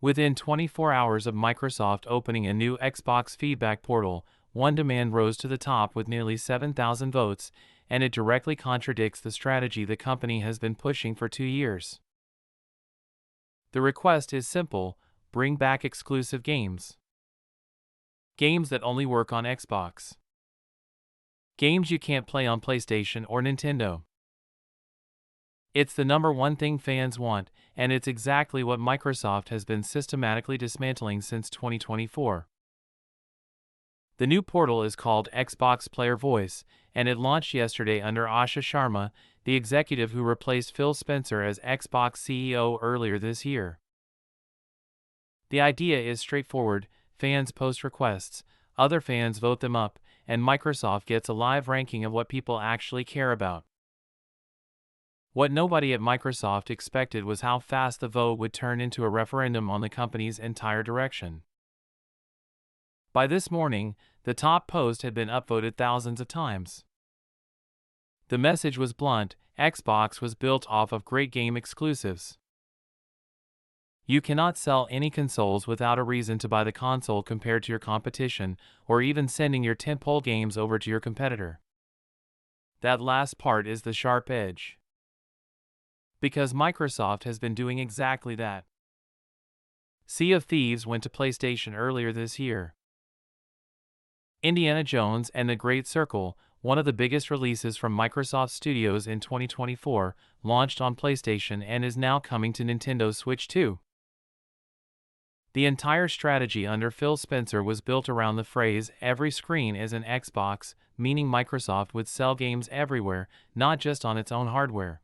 Within 24 hours of Microsoft opening a new Xbox feedback portal, one demand rose to the top with nearly 7,000 votes, and it directly contradicts the strategy the company has been pushing for 2 years. The request is simple: bring back exclusive games. Games that only work on Xbox. Games you can't play on PlayStation or Nintendo. It's the number one thing fans want, and it's exactly what Microsoft has been systematically dismantling since 2024. The new portal is called Xbox Player Voice, and it launched yesterday under Asha Sharma, the executive who replaced Phil Spencer as Xbox CEO earlier this year. The idea is straightforward: fans post requests, other fans vote them up, and Microsoft gets a live ranking of what people actually care about. What nobody at Microsoft expected was how fast the vote would turn into a referendum on the company's entire direction. By this morning, the top post had been upvoted thousands of times. The message was blunt: Xbox was built off of great game exclusives. You cannot sell any consoles without a reason to buy the console compared to your competition, or even sending your tentpole games over to your competitor. That last part is the sharp edge. Because Microsoft has been doing exactly that. Sea of Thieves went to PlayStation earlier this year. Indiana Jones and the Great Circle, one of the biggest releases from Microsoft Studios in 2024, launched on PlayStation and is now coming to Nintendo Switch too. The entire strategy under Phil Spencer was built around the phrase "every screen is an Xbox," meaning Microsoft would sell games everywhere, not just on its own hardware.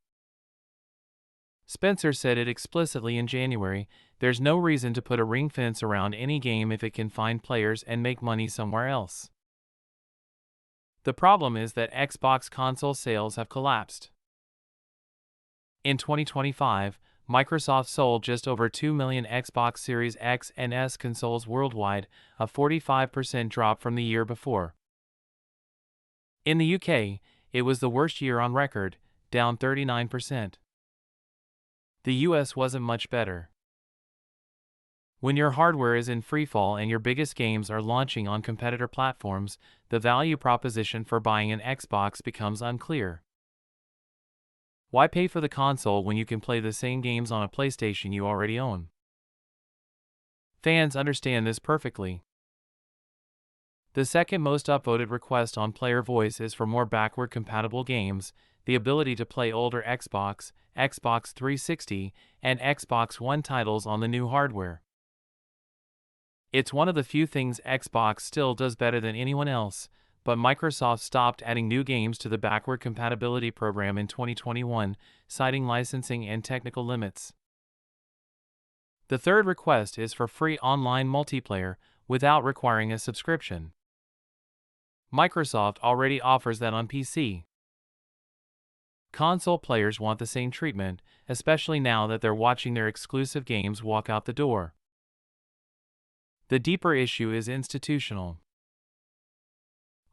Spencer said it explicitly in January: there's no reason to put a ring fence around any game if it can find players and make money somewhere else. The problem is that Xbox console sales have collapsed. In 2025, Microsoft sold just over 2 million Xbox Series X and S consoles worldwide, a 45% drop from the year before. In the UK, it was the worst year on record, down 39%. The US wasn't much better. When your hardware is in freefall and your biggest games are launching on competitor platforms, the value proposition for buying an Xbox becomes unclear. Why pay for the console when you can play the same games on a PlayStation you already own? Fans understand this perfectly. The second most upvoted request on Player Voice is for more backward-compatible games, the ability to play older Xbox, Xbox 360, and Xbox One titles on the new hardware. It's one of the few things Xbox still does better than anyone else, but Microsoft stopped adding new games to the backward compatibility program in 2021, citing licensing and technical limits. The third request is for free online multiplayer, without requiring a subscription. Microsoft already offers that on PC. Console players want the same treatment, especially now that they're watching their exclusive games walk out the door. The deeper issue is institutional.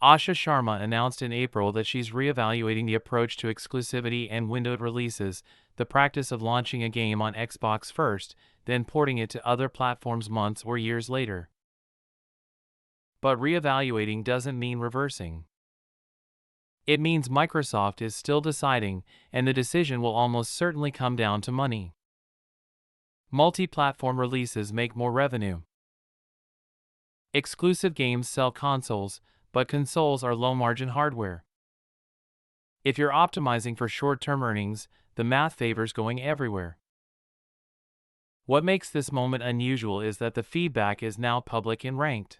Asha Sharma announced in April that she's reevaluating the approach to exclusivity and windowed releases, the practice of launching a game on Xbox first, then porting it to other platforms months or years later. But reevaluating doesn't mean reversing. It means Microsoft is still deciding, and the decision will almost certainly come down to money. Multi-platform releases make more revenue. Exclusive games sell consoles, but consoles are low-margin hardware. If you're optimizing for short-term earnings, the math favors going everywhere. What makes this moment unusual is that the feedback is now public and ranked.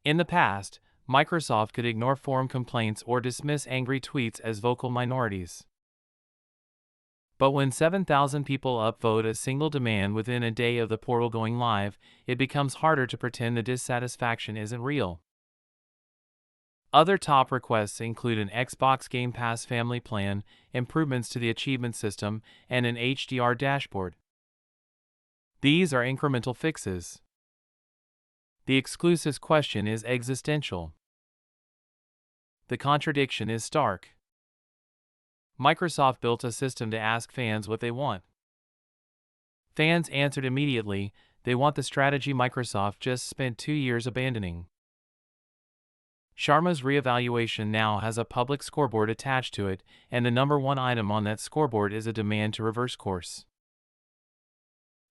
In the past, Microsoft could ignore forum complaints or dismiss angry tweets as vocal minorities. But when 7,000 people upvote a single demand within a day of the portal going live, it becomes harder to pretend the dissatisfaction isn't real. Other top requests include an Xbox Game Pass family plan, improvements to the achievement system, and an HDR dashboard. These are incremental fixes. The exclusives question is existential. The contradiction is stark. Microsoft built a system to ask fans what they want. Fans answered immediately, they want the strategy Microsoft just spent 2 years abandoning. Sharma's reevaluation now has a public scoreboard attached to it, and the number one item on that scoreboard is a demand to reverse course.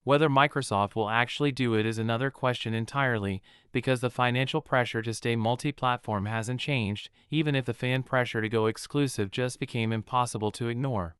Whether Microsoft will actually do it is another question entirely, because the financial pressure to stay multi-platform hasn't changed, even if the fan pressure to go exclusive just became impossible to ignore.